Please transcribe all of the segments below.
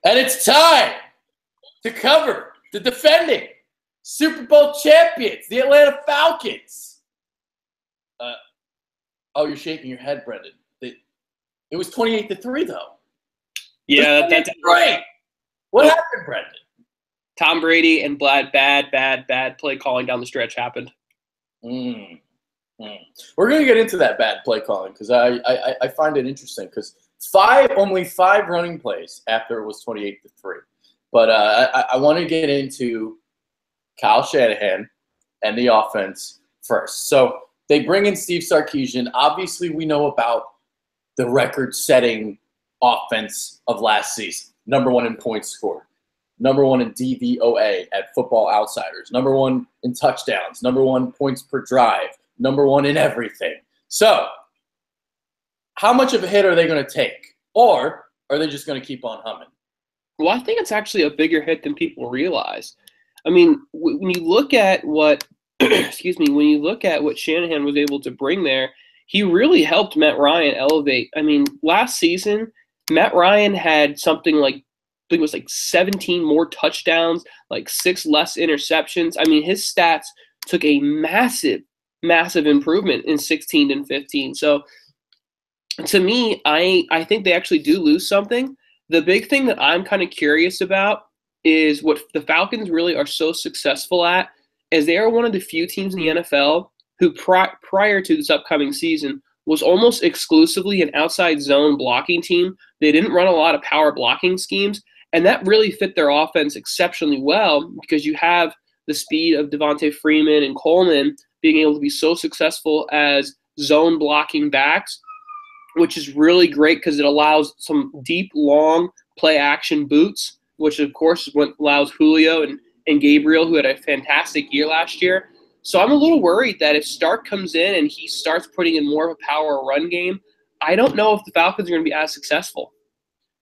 And it's time to cover the defending Super Bowl champions, the Atlanta Falcons. Oh, you're shaking your head, Brendan. It was 28-3, though. Yeah, that's great. What happened, Brendan? Tom Brady and bad play calling down the stretch happened. We're going to get into that bad play calling because I find it interesting because only five running plays after it was 28-3. But I want to get into Kyle Shanahan and the offense first. So they bring in Steve Sarkisian. Obviously, we know about the record-setting offense of last season. #1 in points scored. #1 in DVOA at Football Outsiders. #1 in touchdowns. #1 points per drive. #1 in everything. So how much of a hit are they going to take? Or are they just going to keep on humming? Well, I think it's actually a bigger hit than people realize. I mean, when you look at what when you look at what Shanahan was able to bring there, he really helped Matt Ryan elevate. I mean, last season, Matt Ryan had something like, I think it was like 17 more touchdowns, like 6 less interceptions. I mean, his stats took a massive improvement in 16 and 15. So to me, I think they actually do lose something. The big thing that I'm kind of curious about is what the Falcons really are so successful at, is they are one of the few teams in the NFL who prior to this upcoming season was almost exclusively an outside zone blocking team. They didn't run a lot of power blocking schemes, and that really fit their offense exceptionally well because you have the speed of Devontae Freeman and Coleman being able to be so successful as zone blocking backs, which is really great because it allows some deep, long play action boots, which of course is what allows Julio and Gabriel, who had a fantastic year last year. So I'm a little worried that if Stark comes in and he starts putting in more of a power run game, I don't know if the Falcons are going to be as successful.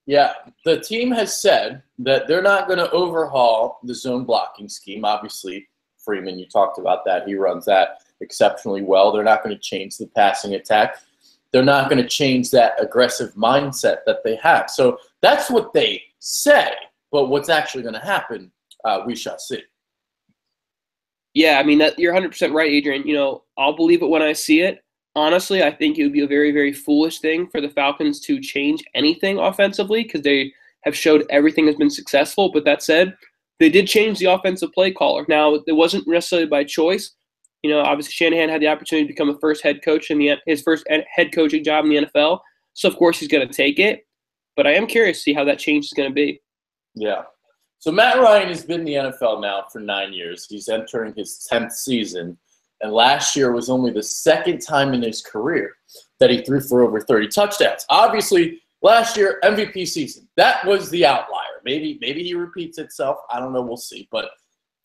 Yeah, the team has said that they're not going to overhaul the zone blocking scheme. Obviously, Freeman, you talked about that. He runs that exceptionally well. They're not going to change the passing attack. They're not going to change that aggressive mindset that they have. So that's what they say. But what's actually going to happen, we shall see. Yeah, I mean, you're 100% right, Adrian. I'll believe it when I see it. Honestly, I think it would be a very, very foolish thing for the Falcons to change anything offensively because they have showed everything has been successful. But that said, they did change the offensive play caller. Now, it wasn't necessarily by choice. Obviously Shanahan had the opportunity to become a first head coach his first head coaching job in the NFL. So, of course, he's going to take it. But I am curious to see how that change is going to be. Yeah. So Matt Ryan has been in the NFL now for 9 years. He's entering his 10th season. And last year was only the second time in his career that he threw for over 30 touchdowns. Obviously, last year, MVP season. That was the outlier. Maybe he repeats itself. I don't know. We'll see. But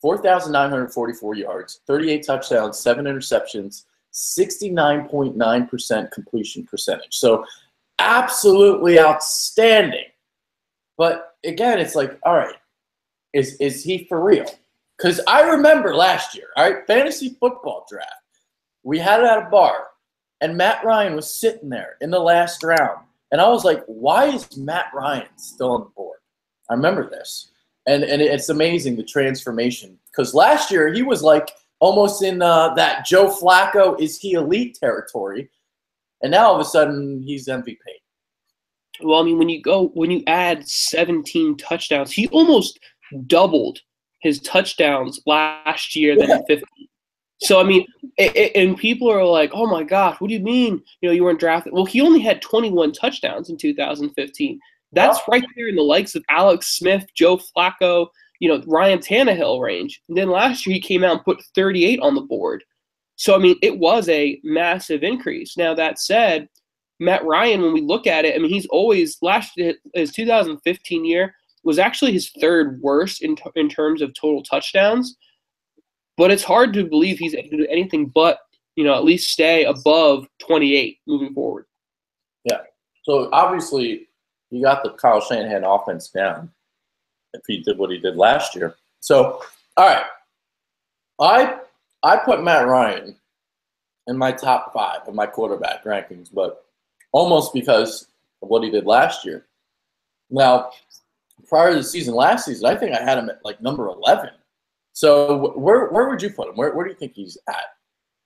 4,944 yards, 38 touchdowns, 7 interceptions, 69.9% completion percentage. So absolutely outstanding. But again, it's like, all right, is he for real? Because I remember last year, all right, fantasy football draft, we had it at a bar, and Matt Ryan was sitting there in the last round. And I was like, why is Matt Ryan still on the board? I remember this. And it's amazing, the transformation. Because last year, he was like almost in that Joe Flacco, is he elite territory. And now all of a sudden, he's MVP. Well, I mean, when you add 17 touchdowns, he almost doubled his touchdowns last year than in 15. So, I mean, and people are like, oh, my gosh, what do you mean, you weren't drafted? Well, he only had 21 touchdowns in 2015. That's right there in the likes of Alex Smith, Joe Flacco, Ryan Tannehill range. And then last year he came out and put 38 on the board. So, I mean, it was a massive increase. Now, that said, Matt Ryan, when we look at it, I mean, he's always his 2015 year was actually his third worst in terms of total touchdowns. But it's hard to believe he's able to do anything but, at least stay above 28 moving forward. Yeah. So obviously you got the Kyle Shanahan offense down if he did what he did last year. So, all right, I put Matt Ryan in my top 5 of my quarterback rankings, but almost because of what he did last year. Now, prior to the season, last season, I think I had him at like number 11. So where would you put him? Where do you think he's at?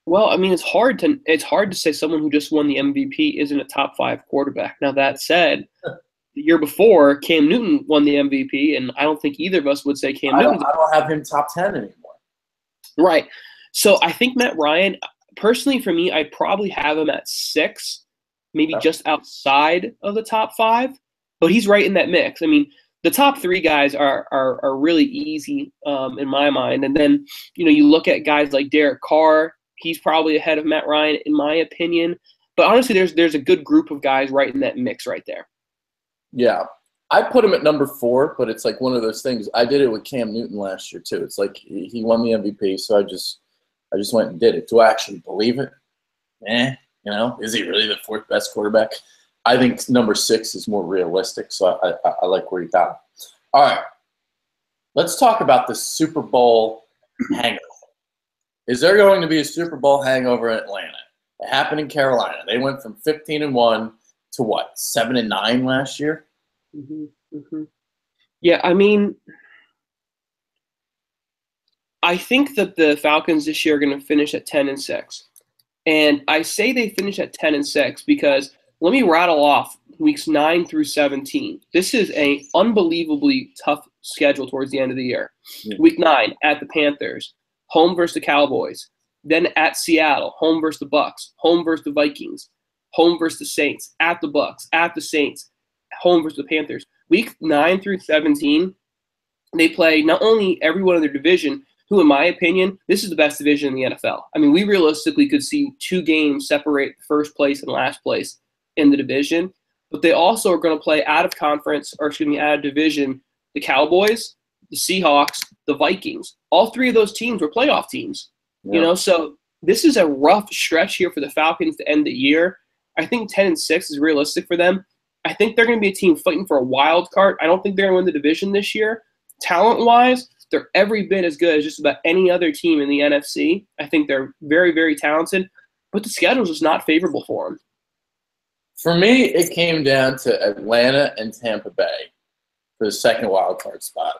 Well, I mean, it's hard to say someone who just won the MVP isn't a top 5 quarterback. Now that said, the year before Cam Newton won the MVP, and I don't think either of us would say Cam Newton. I don't have him top 10 anymore. Right. So I think Matt Ryan, personally for me, I'd probably have him at 6, maybe just outside of the top 5, but he's right in that mix. I mean, the top 3 guys are really easy in my mind, and then you look at guys like Derek Carr. He's probably ahead of Matt Ryan, in my opinion. But honestly, there's a good group of guys right in that mix right there. Yeah. I put him at number 4, but it's like one of those things. I did it with Cam Newton last year, too. It's like he won the MVP, so I just went and did it. Do I actually believe it? Is he really the 4th best quarterback? I think number 6 is more realistic, so I like where he got him. All right. Let's talk about the Super Bowl hangover. Is there going to be a Super Bowl hangover in Atlanta? It happened in Carolina. They went from 15-1 to what, 7-9 last year? Mm-hmm, mm-hmm. Yeah, I mean, I think that the Falcons this year are going to finish at 10-6, and I say they finish at 10-6 because let me rattle off weeks 9 through 17. This is an unbelievably tough schedule towards the end of the year. Yeah. Week 9 at the Panthers. Home versus the Cowboys, then at Seattle, home versus the Bucks, home versus the Vikings, home versus the Saints, at the Bucks, at the Saints, home versus the Panthers. Week 9 through 17, they play not only everyone in their division, who in my opinion, this is the best division in the NFL. I mean, we realistically could see 2 games separate first place and last place in the division, but they also are going to play out of division, the Cowboys, the Seahawks, the Vikings. All 3 of those teams were playoff teams. Yeah. So this is a rough stretch here for the Falcons to end the year. I think 10-6 is realistic for them. I think they're going to be a team fighting for a wild card. I don't think they're going to win the division this year. Talent-wise, they're every bit as good as just about any other team in the NFC. I think they're very, very talented, but the schedule is just not favorable for them. For me, it came down to Atlanta and Tampa Bay for the second wild card spot.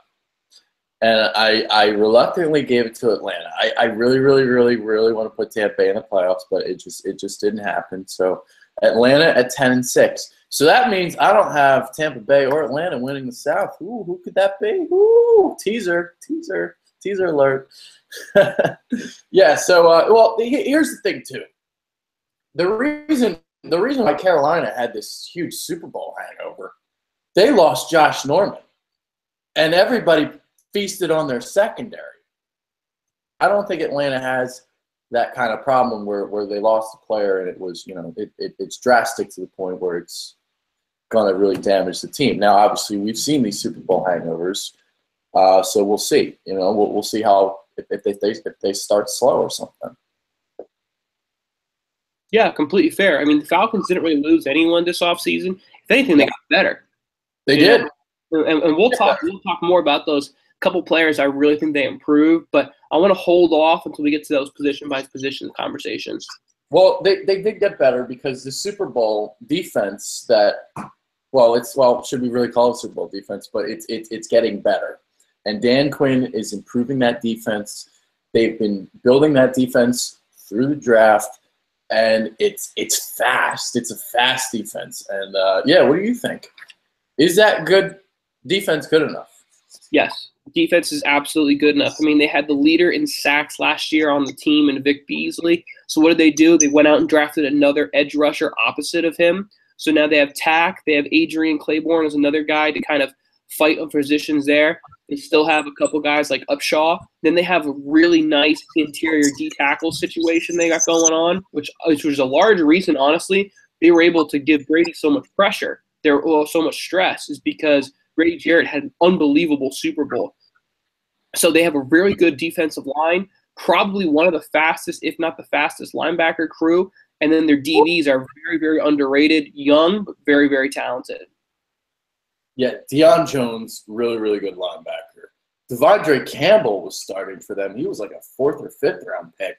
And I reluctantly gave it to Atlanta. I really, really, really, really want to put Tampa Bay in the playoffs, but it just didn't happen. So Atlanta at 10-6. So that means I don't have Tampa Bay or Atlanta winning the South. Ooh, who could that be? Ooh, teaser alert. Yeah. So here's the thing too. The reason why Carolina had this huge Super Bowl hangover, they lost Josh Norman, and everybody feasted on their secondary. I don't think Atlanta has that kind of problem where they lost a player and it was, it's drastic to the point where it's going to really damage the team. Now, obviously, we've seen these Super Bowl hangovers, so we'll see. We'll see how if they start slow or something. Yeah, completely fair. I mean, the Falcons didn't really lose anyone this offseason. If anything, they got better. They did. And we'll talk more about those couple players I really think they improved, but I want to hold off until we get to those position by position conversations. Well, they did get better because the Super Bowl defense should we really call it Super Bowl defense, but it's getting better. And Dan Quinn is improving that defense. They've been building that defense through the draft, and it's fast. It's a fast defense. And what do you think? Is that good defense good enough? Yes. Defense is absolutely good enough. I mean, they had the leader in sacks last year on the team in Vic Beasley. So what did they do? They went out and drafted another edge rusher opposite of him. So now they have Tack. They have Adrian Claiborne as another guy to kind of fight on positions there. They still have a couple guys like Upshaw. Then they have a really nice interior D-tackle situation they got going on, which was a large reason, honestly, they were able to give Brady so much pressure. So much stress is because Grady Jarrett had an unbelievable Super Bowl. So they have a very good defensive line, probably one of the fastest, if not the fastest, linebacker crew. And then their DBs are very, very underrated, young, but very, very talented. Yeah, Deion Jones, really, really good linebacker. Devondre Campbell was starting for them. He was like a 4th or 5th round pick.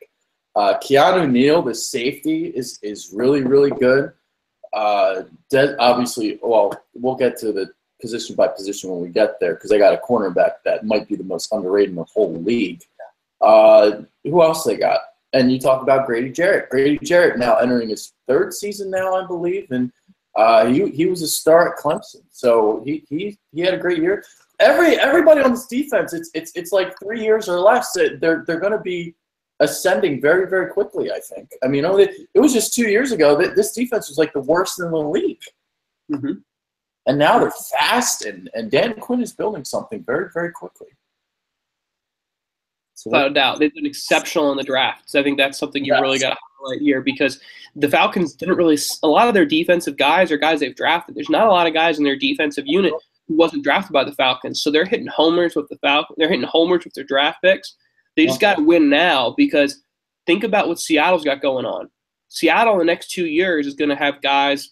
Keanu Neal, the safety, is really, really good. Obviously, we'll get to position by position when we get there because they got a cornerback that might be the most underrated in the whole league. Who else they got? And you talk about Grady Jarrett. Grady Jarrett now entering his third season now, I believe, and he was a star at Clemson, so he had a great year. Everybody on this defense, it's like 3 years or less. They're going to be ascending very, very quickly, I think. I mean, it was just 2 years ago that this defense was like the worst in the league. Mm-hmm. And now they're fast, and Dan Quinn is building something very, very quickly. So without a doubt. They've been exceptional in the draft. So I think that's something you really got to highlight here because the Falcons didn't really – a lot of their defensive guys are guys they've drafted. There's not a lot of guys in their defensive unit who wasn't drafted by the Falcons. So they're hitting homers with the Falcons. They're hitting homers with their draft picks. They just got to win now because think about what Seattle's got going on. Seattle in the next 2 years is going to have guys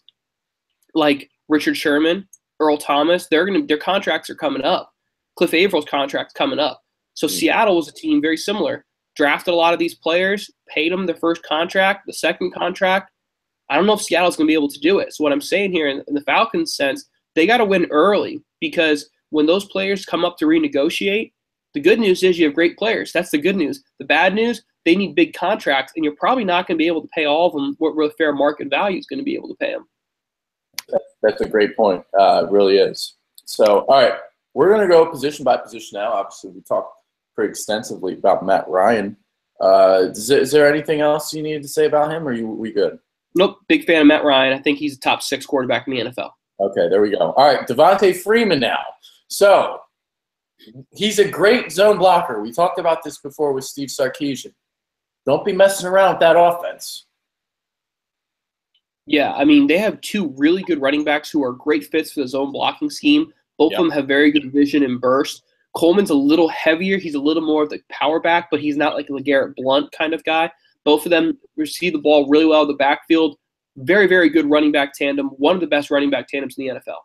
like Richard Sherman, Earl Thomas. Their contracts are coming up. Cliff Avrill's contract's coming up. So Seattle was a team very similar. Drafted a lot of these players, paid them their first contract, the second contract. I don't know if Seattle's going to be able to do it. So what I'm saying here in the Falcons sense, they got to win early because when those players come up to renegotiate, the good news is you have great players. That's the good news. The bad news, they need big contracts, and you're probably not going to be able to pay all of them what real fair market value is going to be able to pay them. That's a great point. It really is. So, all right, we're going to go position by position now. Obviously, we talked pretty extensively about Matt Ryan. Is there anything else you needed to say about him, or we good? Nope, big fan of Matt Ryan. I think he's a top 6 quarterback in the NFL. Okay, there we go. All right, Devontae Freeman now. So he's a great zone blocker. We talked about this before with Steve Sarkisian. Don't be messing around with that offense. Yeah, I mean, they have 2 really good running backs who are great fits for the zone blocking scheme. Both of them have very good vision and burst. Coleman's a little heavier. He's a little more of the power back, but he's not like a LeGarrette Blount kind of guy. Both of them receive the ball really well in the backfield. Very, very good running back tandem. One of the best running back tandems in the NFL.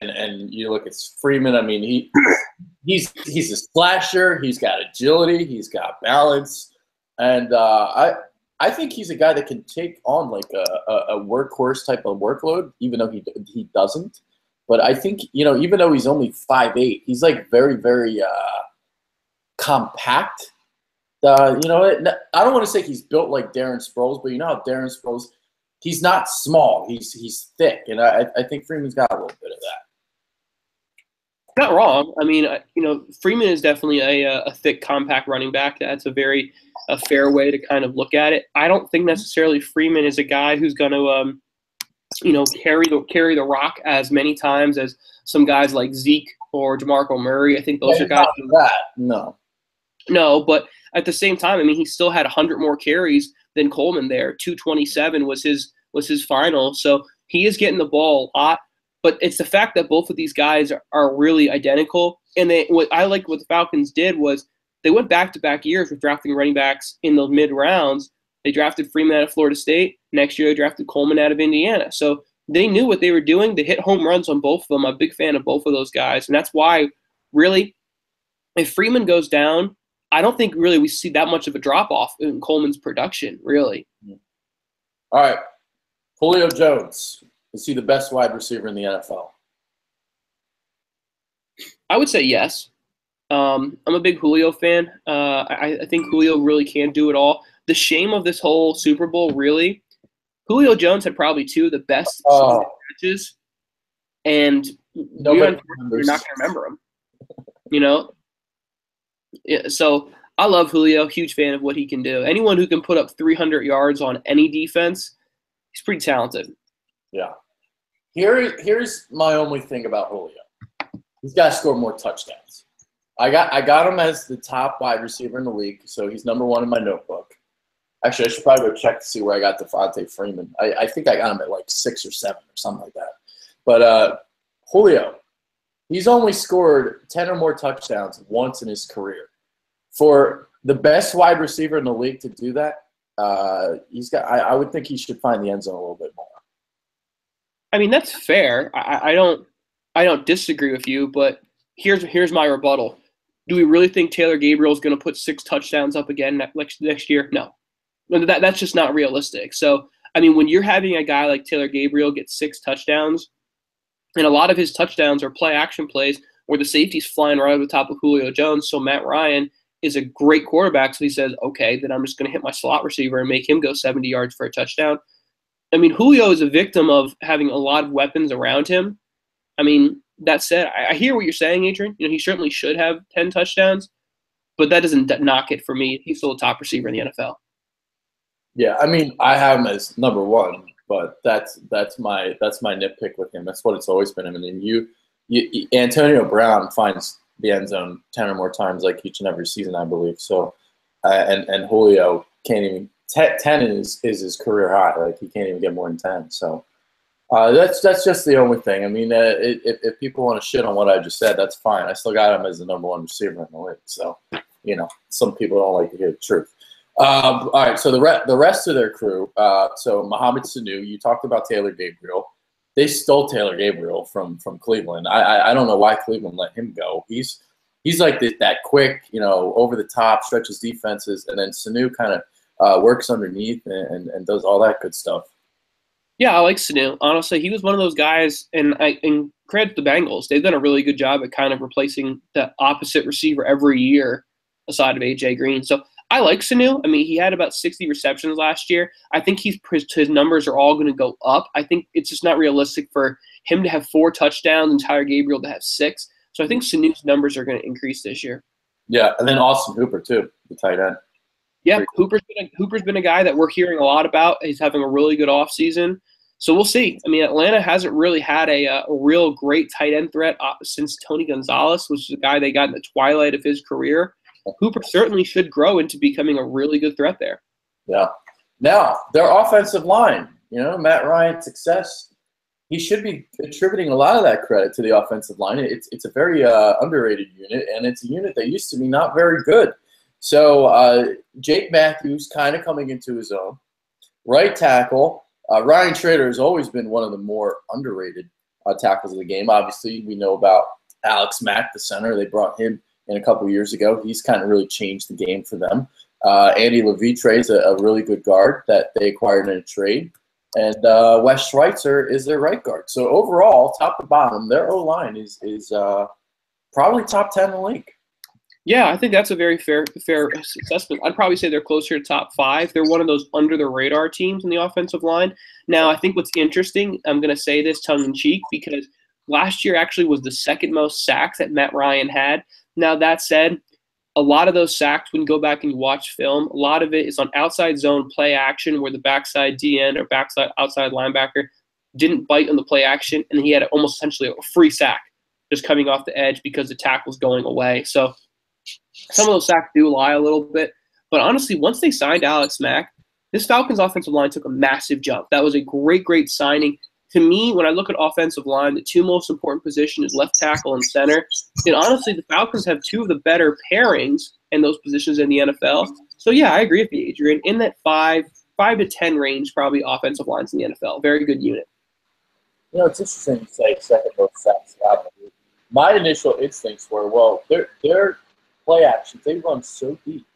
And you look at Freeman. I mean, he's a slasher. He's got agility. He's got balance, and I think he's a guy that can take on like a workhorse type of workload, even though he doesn't. But I think, even though he's only 5'8", he's like very, very compact. I don't want to say he's built like Darren Sproles, but you know how Darren Sproles, he's not small. He's thick, and I think Freeman's got a little bit of that. Not wrong. I mean, Freeman is definitely a thick, compact running back. That's a fair way to kind of look at it. I don't think necessarily Freeman is a guy who's going to carry the rock as many times as some guys like Zeke or DeMarco Murray. I think those are guys. No, but at the same time, I mean, he still had 100 more carries than Coleman there. 227 was his final. So he is getting the ball a lot. But it's the fact that both of these guys are really identical. And what the Falcons did was they went back-to-back years with drafting running backs in the mid-rounds. They drafted Freeman out of Florida State. Next year, they drafted Coleman out of Indiana. So they knew what they were doing. They hit home runs on both of them. I'm a big fan of both of those guys. And that's why, really, if Freeman goes down, I don't think really we see that much of a drop-off in Coleman's production, really. All right. Julio Jones. Is he the best wide receiver in the NFL? I would say yes. I'm a big Julio fan. I think Julio really can do it all. The shame of this whole Super Bowl, really, Julio Jones had probably 2 of the best catches, and you're not going to remember him. Yeah, so I love Julio. Huge fan of what he can do. Anyone who can put up 300 yards on any defense, he's pretty talented. Yeah. Here's my only thing about Julio. He's got to score more touchdowns. I got him as the top wide receiver in the league, so he's number 1 in my notebook. Actually, I should probably go check to see where I got Devontae Freeman. I think I got him at like 6 or 7 or something like that. But Julio, he's only scored 10 or more touchdowns once in his career. For the best wide receiver in the league to do that, I would think he should find the end zone a little bit more. I mean, that's fair. I don't disagree with you, but here's my rebuttal. Do we really think Taylor Gabriel is going to put 6 touchdowns up again next year? No. That's just not realistic. So, I mean, when you're having a guy like Taylor Gabriel get 6 touchdowns, And a lot of his touchdowns are play action plays where the safety's flying right over the top of Julio Jones. So Matt Ryan is a great quarterback. So he says, okay, then I'm just going to hit my slot receiver and make him go 70 yards for a touchdown. I mean, Julio is a victim of having a lot of weapons around him. I mean, that said, I hear what you're saying, Adrian. You know, he certainly should have 10 touchdowns, but that doesn't knock it for me. He's still a top receiver in the NFL. Yeah, I mean, I have him as number one, but that's my nitpick with him. That's what it's always been. I mean, you Antonio Brown finds the end zone 10 or more times like each and every season, I believe. So, and Julio can't even 10 is his career high. Like he can't even get more than 10. So that's just the only thing. I mean, if people want to shit on what I just said, that's fine. I still got him as the number one receiver in the league. So, you know, some people don't like to hear the truth. All right, so the rest of their crew. So Mohamed Sanu, you talked about Taylor Gabriel. They stole Taylor Gabriel from Cleveland. I don't know why Cleveland let him go. He's like that quick, you know, over the top, stretches defenses, and then Sanu kind of works underneath and does all that good stuff. Yeah, I like Sanu. Honestly, he was one of those guys, and credit to the Bengals. They've done a really good job at kind of replacing the opposite receiver every year, aside of A.J. Green. So I like Sanu. I mean, he had about 60 receptions last year. I think his numbers are all going to go up. I think it's just not realistic for him to have 4 touchdowns and Tyler Gabriel to have 6. So I think Sanu's numbers are going to increase this year. Yeah, and then Austin Hooper too, the tight end. Yeah, Hooper's been a guy that we're hearing a lot about. He's having a really good offseason. So we'll see. I mean, Atlanta hasn't really had a real great tight end threat since Tony Gonzalez, which is a guy they got in the twilight of his career. Hooper certainly should grow into becoming a really good threat there. Yeah. Now, their offensive line, you know, Matt Ryan's success, he should be attributing a lot of that credit to the offensive line. It's a very underrated unit, and it's a unit that used to be not very good. So Jake Matthews kind of coming into his own. Right tackle, Ryan Trader has always been one of the more underrated tackles of the game. Obviously, we know about Alex Mack, the center. They brought him in a couple of years ago. He's kind of really changed the game for them. Andy Levitre is a really good guard that they acquired in a trade. And Wes Schweitzer is their right guard. So overall, top to bottom, their O-line is probably top 10 in the league. Yeah, I think that's a very fair assessment. I'd probably say they're closer to top 5. They're one of those under-the-radar teams in the offensive line. Now, I think what's interesting, I'm going to say this tongue-in-cheek, because last year actually was the second most sacks that Matt Ryan had. Now, that said, a lot of those sacks, when you go back and you watch film, a lot of it is on outside zone play action where the backside DN or backside outside linebacker didn't bite on the play action, and he had almost essentially a free sack just coming off the edge because the tackle's going away. So some of those sacks do lie a little bit. But honestly, once they signed Alex Mack, this Falcons offensive line took a massive jump. That was a great signing. To me, when I look at offensive line, the 2 most important positions is left tackle and center. And honestly, the Falcons have 2 of the better pairings in those positions in the NFL. So, yeah, I agree with you, Adrian. In that 5 to 10 range, probably offensive lines in the NFL. Very good unit. You know, it's interesting to say second most sacks. My initial instincts were, well, they're play actions. They run so deep,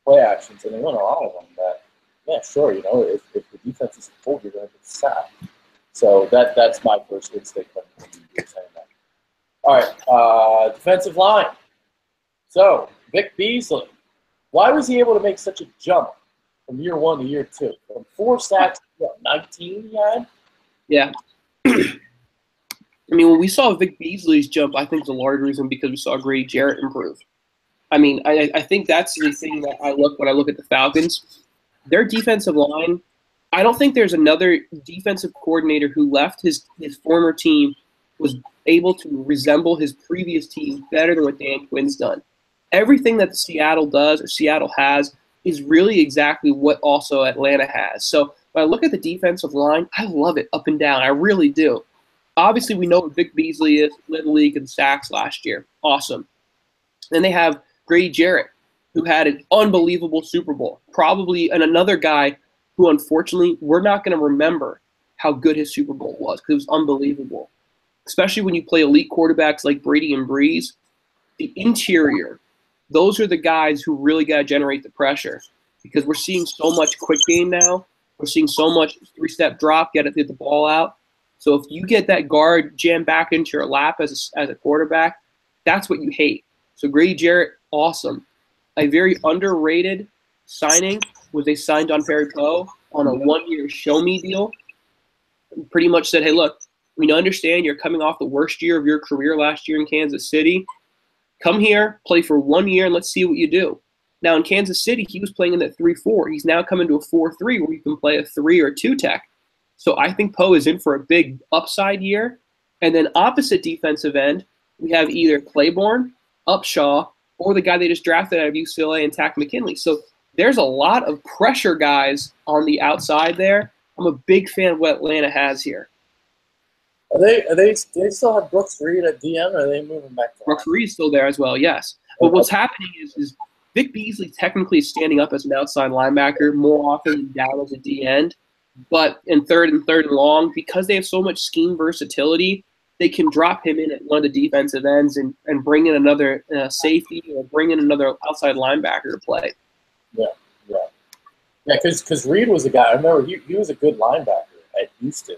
play actions, and they run a lot of them that, yeah, sure, you know, if the defense is full, you're going to get sacked. So that's my first instinct when you're saying that. All right, defensive line. So Vic Beasley, why was he able to make such a jump from year 1 to year 2? From 4 sacks to 19 he had? Yeah. I mean, when we saw Vic Beasley's jump, I think it's a large reason because we saw Grady Jarrett improve. I mean, I think that's the thing that I look when I look at the Falcons. Their defensive line, I don't think there's another defensive coordinator who left his former team was able to resemble his previous team better than what Dan Quinn's done. Everything that Seattle does or Seattle has is really exactly what also Atlanta has. So when I look at the defensive line, I love it up and down. I really do. Obviously, we know what Vic Beasley is, led the league in sacks last year. Awesome. Then they have Grady Jarrett, who had an unbelievable Super Bowl. Probably another guy who, unfortunately, we're not going to remember how good his Super Bowl was because it was unbelievable. Especially when you play elite quarterbacks like Brady and Breeze. The interior, those are the guys who really got to generate the pressure because we're seeing so much quick game now. We're seeing so much 3-step drop, get the ball out. So if you get that guard jammed back into your lap as a quarterback, that's what you hate. So Grady Jarrett, awesome. A very underrated signing was they signed on Perry Poe on a 1-year show-me deal. Pretty much said, hey, look, we understand you're coming off the worst year of your career last year in Kansas City. Come here, play for 1 year, and let's see what you do. Now, in Kansas City, he was playing in that 3-4. He's now coming to a 4-3 where you can play a 3 or 2 tech. So I think Poe is in for a big upside year. And then opposite defensive end, we have either Claiborne, Upshaw, or the guy they just drafted out of UCLA and Tack McKinley. So there's a lot of pressure guys on the outside there. I'm a big fan of what Atlanta has here. They still have Brooks Reed at DM, or are they moving back to Brooks Reed's still there as well, yes. But what's happening is Vic Beasley technically is standing up as an outside linebacker more often than down as a D end. But in third and long, because they have so much scheme versatility, they can drop him in at one of the defensive ends and bring in another safety or bring in another outside linebacker to play. Yeah, because Reed was a guy, I remember he was a good linebacker at Houston.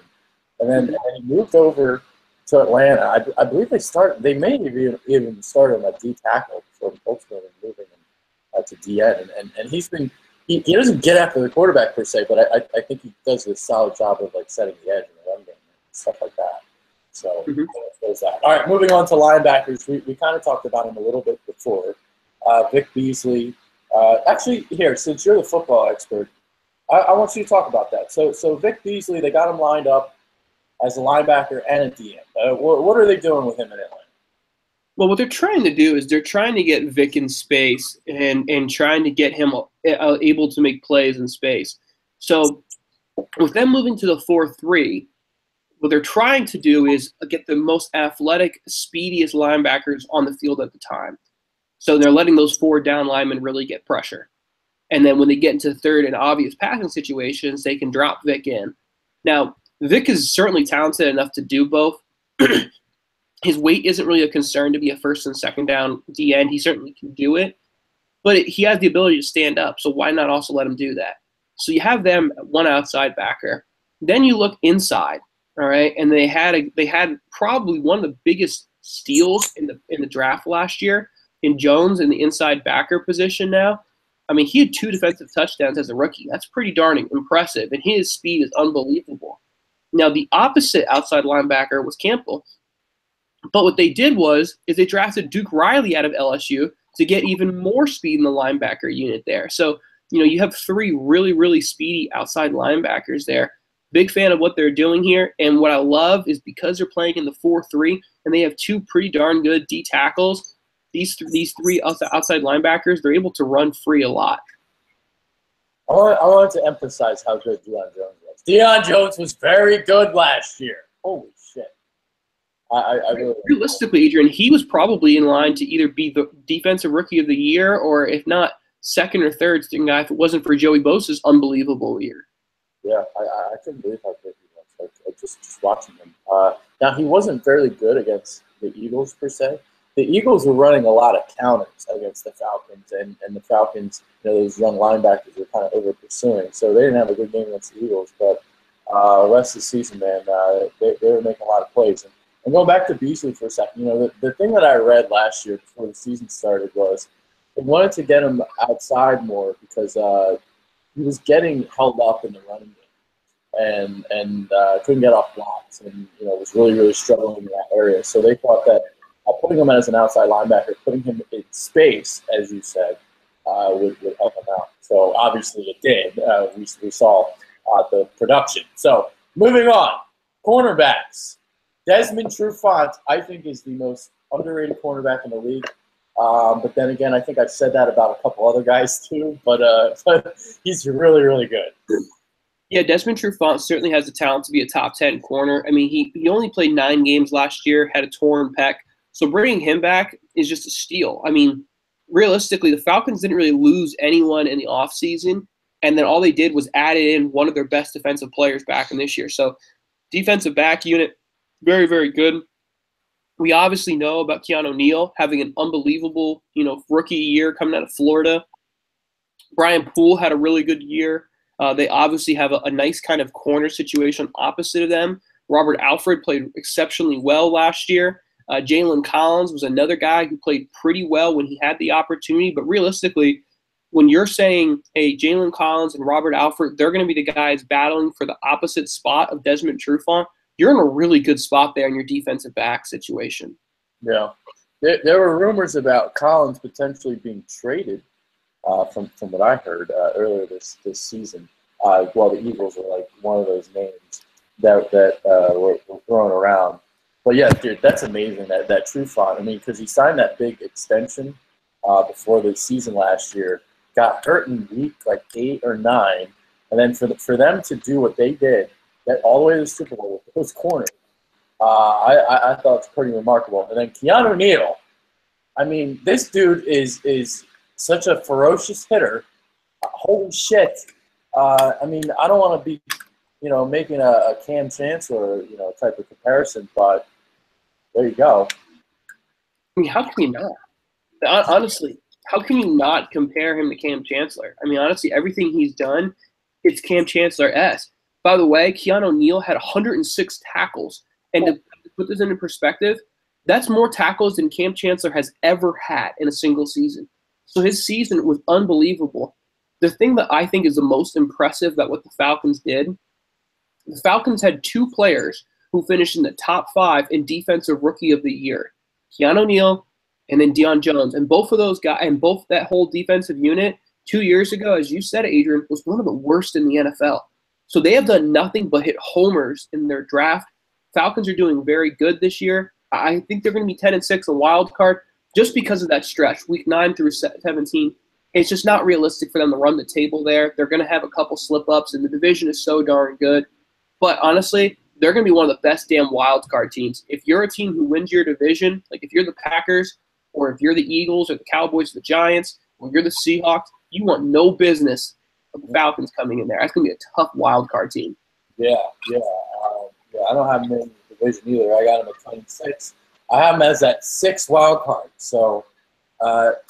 And then he moved over to Atlanta. I believe they may have even started him at D tackle before ultimately moving him to D end. And he's been he doesn't get after the quarterback per se, but I think he does a solid job of like setting the edge in the run game and stuff like that. So there's that. All right, moving on to linebackers. We kind of talked about him a little bit before. Vic Beasley. Actually, here, since you're the football expert, I want you to talk about that. So Vic Beasley, they got him lined up as a linebacker and a DM. What are they doing with him in Atlanta? Well, what they're trying to do is they're trying to get Vic in space and trying to get him able to make plays in space. So with them moving to the 4-3, what they're trying to do is get the most athletic, speediest linebackers on the field at the time. So they're letting those 4 down linemen really get pressure. And then when they get into third and obvious passing situations, they can drop Vic in. Now, Vic is certainly talented enough to do both. His weight isn't really a concern to be a first and second down D end. He certainly can do it, but he has the ability to stand up. So why not also let him do that? So you have them one outside backer. Then you look inside, all right, and they had probably one of the biggest steals in the draft last year in Jones in the inside backer position. Now, I mean, he had 2 defensive touchdowns as a rookie. That's pretty darn impressive, and his speed is unbelievable. Now, the opposite outside linebacker was Campbell. But what they did is they drafted Duke Riley out of LSU to get even more speed in the linebacker unit there. So, you have 3 really, really speedy outside linebackers there. Big fan of what they're doing here. And what I love is because they're playing in the 4-3 and they have 2 pretty darn good D tackles, these 3 outside linebackers, they're able to run free a lot. I wanted to emphasize how good Deion Jones was. Deion Jones was very good last year. Holy shit. Realistically, Adrian, he was probably in line to either be the defensive rookie of the year or, if not, second or third string guy if it wasn't for Joey Bosa's unbelievable year. Yeah, I couldn't believe how good he was. Just watching him. Now, he wasn't very good against the Eagles, per se. The Eagles were running a lot of counters against the Falcons, and the Falcons, those young linebackers were kind of over-pursuing. So they didn't have a good game against the Eagles, but the rest of the season, man, they were making a lot of plays. And going back to Beasley for a second, the thing that I read last year before the season started was they wanted to get him outside more because he was getting held up in the running game and couldn't get off blocks and, was really, really struggling in that area. So they thought that putting him as an outside linebacker, putting him in space, as you said, would help him out. So obviously it did. We saw the production. So moving on, cornerbacks. Desmond Trufant, I think, is the most underrated cornerback in the league. But then again, I think I've said that about a couple other guys too. But he's really, really good. Yeah, Desmond Trufant certainly has the talent to be a top 10 corner. I mean, he only played 9 games last year, had a torn pec. So bringing him back is just a steal. I mean, realistically, the Falcons didn't really lose anyone in the offseason. And then all they did was add in one of their best defensive players back in this year. So defensive back unit, very, very good. We obviously know about Keanu Neal having an unbelievable, rookie year coming out of Florida. Brian Poole had a really good year. They obviously have a nice kind of corner situation opposite of them Robert Alford played exceptionally well last year. Jalen Collins was another guy who played pretty well when he had the opportunity. But realistically, when you're saying, hey, Jalen Collins and Robert Alford, they're going to be the guys battling for the opposite spot of Desmond Trufant, you're in a really good spot there in your defensive back situation. Yeah. There were rumors about Collins potentially being traded from what I heard earlier this season. Well, the Eagles were like one of those names that were thrown around. But yeah, dude, that's amazing that Trufant. I mean, because he signed that big extension before the season last year, got hurt in week like 8 or 9, and then for them to do what they did, get all the way to the Super Bowl with those corners, I thought it's pretty remarkable. And then Keanu Neal, I mean, this dude is such a ferocious hitter. Holy shit! I mean, I don't want to be, making a Cam Chancellor, type of comparison, but there you go. I mean, how can you not? Honestly, how can you not compare him to Cam Chancellor? I mean, honestly, everything he's done, it's Cam Chancellor-esque. By the way, Keanu Neal had 106 tackles. And to put this into perspective, that's more tackles than Cam Chancellor has ever had in a single season. So his season was unbelievable. The thing that I think is the most impressive that what the Falcons did, the Falcons had 2 players who finished in the top 5 in Defensive Rookie of the Year, Keanu Neal and then Deion Jones. And both of those guys, and both that whole defensive unit 2 years ago, as you said, Adrian, was one of the worst in the NFL. So they have done nothing but hit homers in their draft. Falcons are doing very good this year. I think they're going to be 10-6, a wild card, just because of that stretch, week 9 through 17. It's just not realistic for them to run the table there. They're going to have a couple slip-ups, and the division is so darn good. But honestly, they're going to be one of the best damn wild card teams. If you're a team who wins your division, like if you're the Packers, or if you're the Eagles, or the Cowboys, or the Giants, or you're the Seahawks, you want no business of the Falcons coming in there. That's going to be a tough wild card team. Yeah. I don't have them in the division either. I got them at 26. I have them as that 6th wild card. So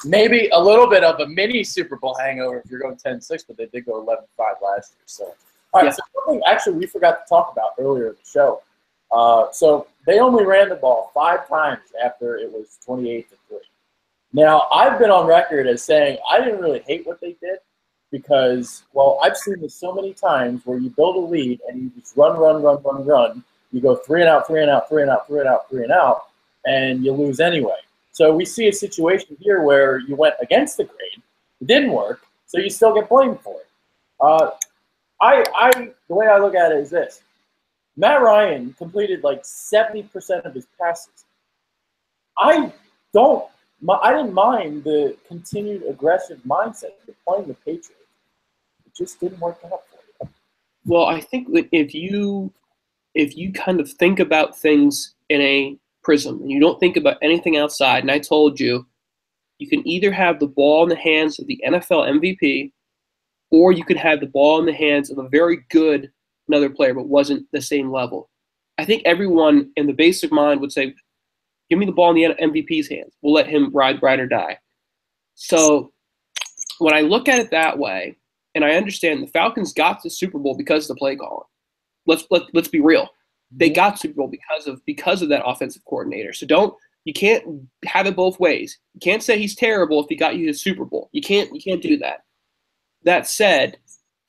maybe a little bit of a mini Super Bowl hangover if you're going 10-6, but they did go 11-5 last year. So, all right. Yeah. So something actually we forgot to talk about earlier in the show. So they only ran the ball 5 times after it was 28-3. Now I've been on record as saying I didn't really hate what they did. Because, well, I've seen this so many times where you build a lead and you just run. You go 3 and out, 3 and out, 3 and out, 3 and out, 3 and out, and you lose anyway. So we see a situation here where you went against the grain, it didn't work, so you still get blamed for it. The way I look at it is this: Matt Ryan completed like 70% of his passes. I didn't mind the continued aggressive mindset of playing the Patriots. It just didn't work out for you. Well, I think that if you kind of think about things in a prism and you don't think about anything outside, and I told you, you can either have the ball in the hands of the NFL MVP, or you could have the ball in the hands of a very good another player but wasn't the same level. I think everyone in the basic mind would say, give me the ball in the MVP's hands. We'll let him ride or die. So when I look at it that way, and I understand the Falcons got to the Super Bowl because of the play calling. Let's be real. They got Super Bowl because of that offensive coordinator. So you can't have it both ways. You can't say he's terrible if he got you the Super Bowl. You can't do that. That said,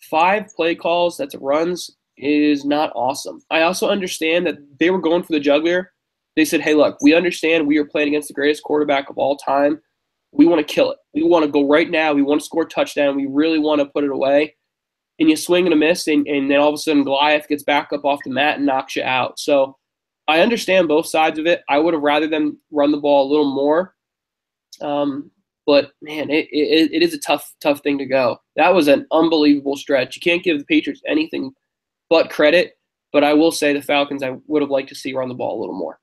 5 play calls that's runs is not awesome. I also understand that they were going for the jugular. They said, hey, look, we understand we are playing against the greatest quarterback of all time. We want to kill it. We want to go right now. We want to score a touchdown. We really want to put it away. And you swing and a miss, and then all of a sudden Goliath gets back up off the mat and knocks you out. So I understand both sides of it. I would have rather them run the ball a little more. But, man, it is a tough thing to go. That was an unbelievable stretch. You can't give the Patriots anything but credit. But I will say the Falcons I would have liked to see run the ball a little more.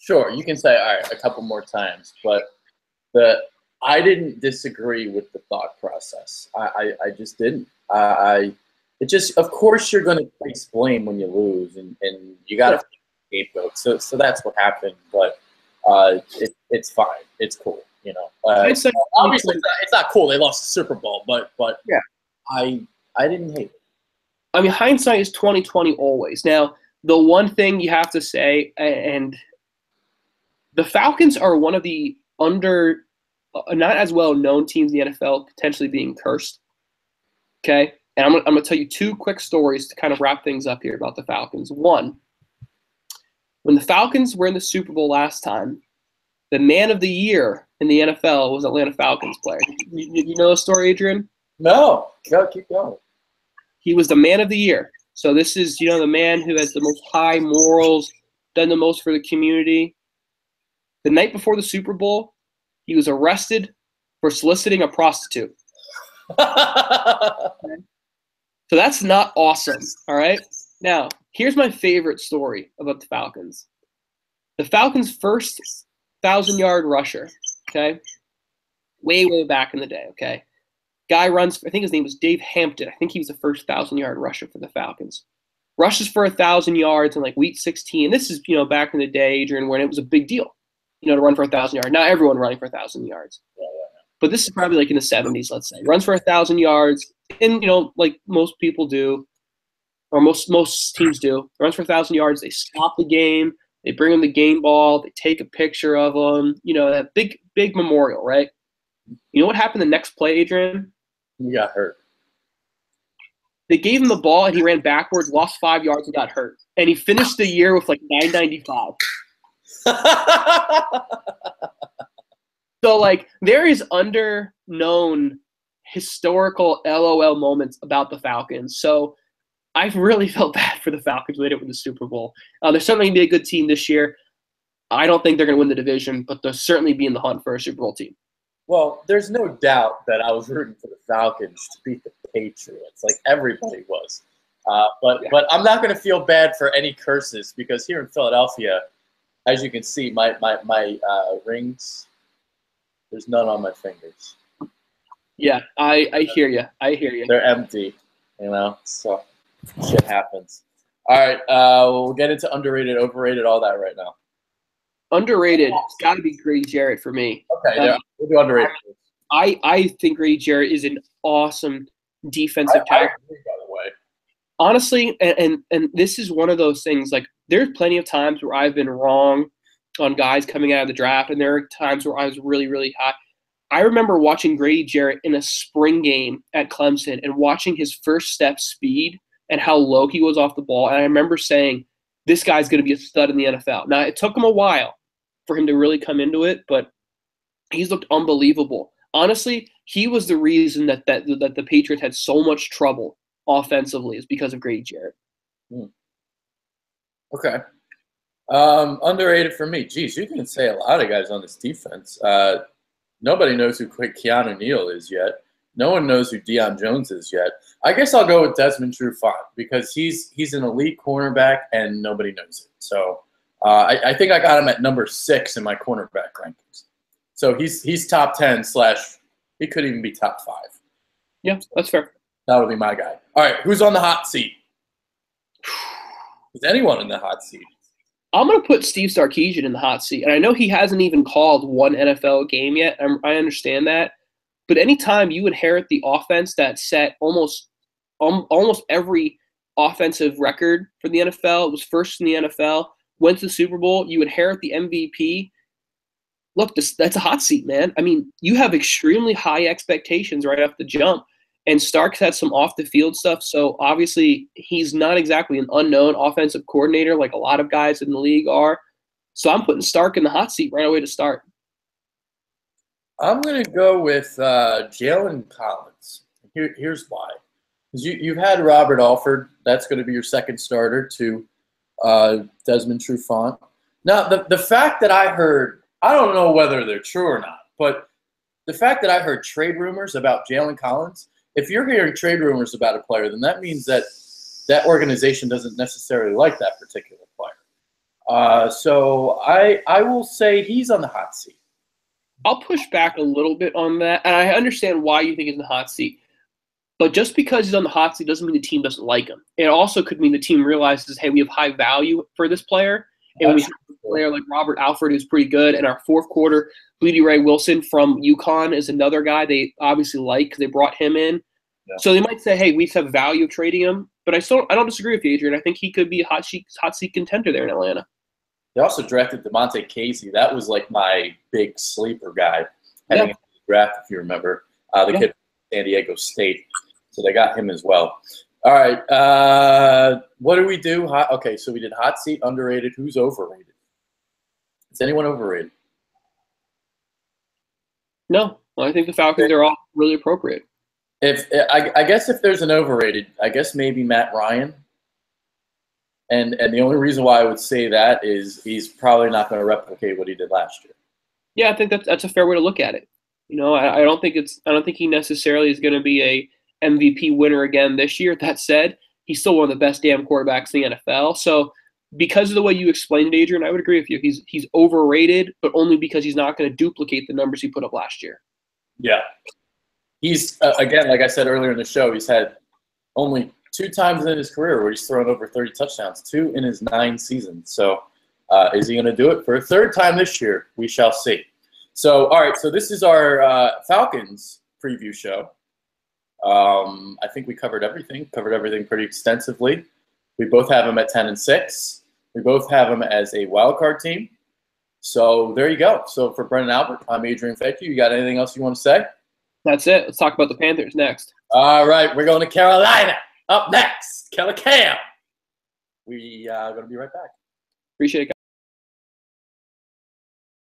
Sure, you can say, all right, a couple more times. But I didn't disagree with the thought process. I just didn't. Of course you're going to place blame when you lose, and you got to scapegoat. So that's what happened. But it's fine. It's cool. Obviously it's not cool. They lost the Super Bowl, but yeah, I didn't hate it. I mean, hindsight is 20/20 always. Now, the one thing you have to say, and the Falcons are one of the not as well known teams in the NFL potentially being cursed. Okay, and I'm gonna tell you two quick stories to kind of wrap things up here about the Falcons. One, when the Falcons were in the Super Bowl last time, the man of the year in the NFL was Atlanta Falcons player. You know the story, Adrian? No, keep going. He was the man of the year. So this is, the man who has the most high morals, done the most for the community. The night before the Super Bowl, he was arrested for soliciting a prostitute. Okay? So that's not awesome, all right? Now, here's my favorite story about the Falcons. The Falcons' first 1,000-yard rusher, okay? Way, way back in the day, okay? Guy runs, I think his name was Dave Hampton. I think he was the first 1,000-yard rusher for the Falcons. Rushes for 1,000 yards in like week 16. This is, back in the day, Adrian, when it was a big deal, to run for 1,000 yards. Not everyone running for 1,000 yards. But this is probably like in the 70s, let's say. Runs for 1,000 yards, and, like most people do, or most teams do. Runs for 1,000 yards. They stop the game. They bring him the game ball. They take a picture of him. That big memorial, right? You know what happened the next play, Adrian? He got hurt. They gave him the ball, and he ran backwards, lost 5 yards, and got hurt. And he finished the year with like 995. So, like, there is under-known historical LOL moments about the Falcons. So I really felt bad for the Falcons when they didn't win the Super Bowl. They're certainly going to be a good team this year. I don't think they're going to win the division, but they'll certainly be in the hunt for a Super Bowl team. Well, there's no doubt that I was rooting for the Falcons to beat the Patriots, like everybody was. But I'm not going to feel bad for any curses, because here in Philadelphia, as you can see, my rings, there's none on my fingers. Yeah, I hear you. I hear you. They're empty, so shit happens. All right, we'll get into underrated, overrated, all that right now. Underrated, it's got to be Grady Jarrett for me. Okay, we'll do underrated. I think Grady Jarrett is an awesome defensive tackle. I agree, by the way. Honestly, and this is one of those things, like, there's plenty of times where I've been wrong on guys coming out of the draft, and there are times where I was really, really high. I remember watching Grady Jarrett in a spring game at Clemson and watching his first step speed and how low he was off the ball, and I remember saying, this guy's going to be a stud in the NFL. Now, it took him a while for him to really come into it, but he's looked unbelievable. Honestly, he was the reason that the Patriots had so much trouble offensively, is because of Grady Jarrett. Okay. Underrated for me. Geez, you can say a lot of guys on this defense. Nobody knows who Keanu Neal is yet. No one knows who Deion Jones is yet. I guess I'll go with Desmond Trufant, because he's an elite cornerback and nobody knows it. So I think I got him at number 6 in my cornerback rankings. So he's top 10 / he could even be top 5. Yeah, that's fair. That would be my guy. All right, who's on the hot seat? Is anyone in the hot seat? I'm going to put Steve Sarkisian in the hot seat. And I know he hasn't even called one NFL game yet. I understand that. But anytime you inherit the offense that set almost every offensive record for the NFL, it was first in the NFL, went to the Super Bowl, you inherit the MVP. Look, that's a hot seat, man. I mean, you have extremely high expectations right off the jump. And Starks had some off-the-field stuff, so obviously he's not exactly an unknown offensive coordinator like a lot of guys in the league are. So I'm putting Stark in the hot seat right away to start. I'm going to go with Jalen Collins. Here's why. Because you've had Robert Alford. That's going to be your second starter to Desmond Trufant. Now, the fact that I heard, I don't know whether they're true or not, but the fact that I heard trade rumors about Jalen Collins, if you're hearing trade rumors about a player, then that means that that organization doesn't necessarily like that particular player. So I will say he's on the hot seat. I'll push back a little bit on that, and I understand why you think he's in the hot seat. But just because he's on the hot seat doesn't mean the team doesn't like him. It also could mean the team realizes, hey, we have high value for this player, and we have a player like Robert Alford who's pretty good, and our fourth quarter, Bleedy Ray Wilson from UConn is another guy they obviously like because they brought him in. Yeah. So they might say, hey, we have value of trading him. But I don't disagree with you, Adrian. I think he could be a hot seat contender there in Atlanta. They also drafted DeMonte Casey. That was like my big sleeper guy heading into the draft, if you remember. The kid from San Diego State. So they got him as well. All right. What do we do? Okay, so we did hot seat, underrated. Who's overrated? Is anyone overrated? No. Well, I think the Falcons are all really appropriate. I guess if there's an overrated, I guess maybe Matt Ryan. And the only reason why I would say that is he's probably not going to replicate what he did last year. Yeah, I think that's a fair way to look at it. You know, I don't think he necessarily is going to be a MVP winner again this year. That said, he's still one of the best damn quarterbacks in the NFL. So because of the way you explained it, Adrian, I would agree with you. He's overrated, but only because he's not going to duplicate the numbers he put up last year. Yeah. He's, again, like I said earlier in the show, he's had only 2 times in his career where he's thrown over 30 touchdowns, 2 in his 9 seasons. So is he going to do it for a 3rd time this year? We shall see. So, all right, so this is our Falcons preview show. I think we covered everything pretty extensively. We both have them at 10-6. We both have them as a wild card team. So there you go. So for Brendan Albert, I'm Adrian Fetke. You got anything else you want to say? That's it. Let's talk about the Panthers next. All right, we're going to Carolina. Up next, Keller Cam. We are going to be right back. Appreciate it, guys.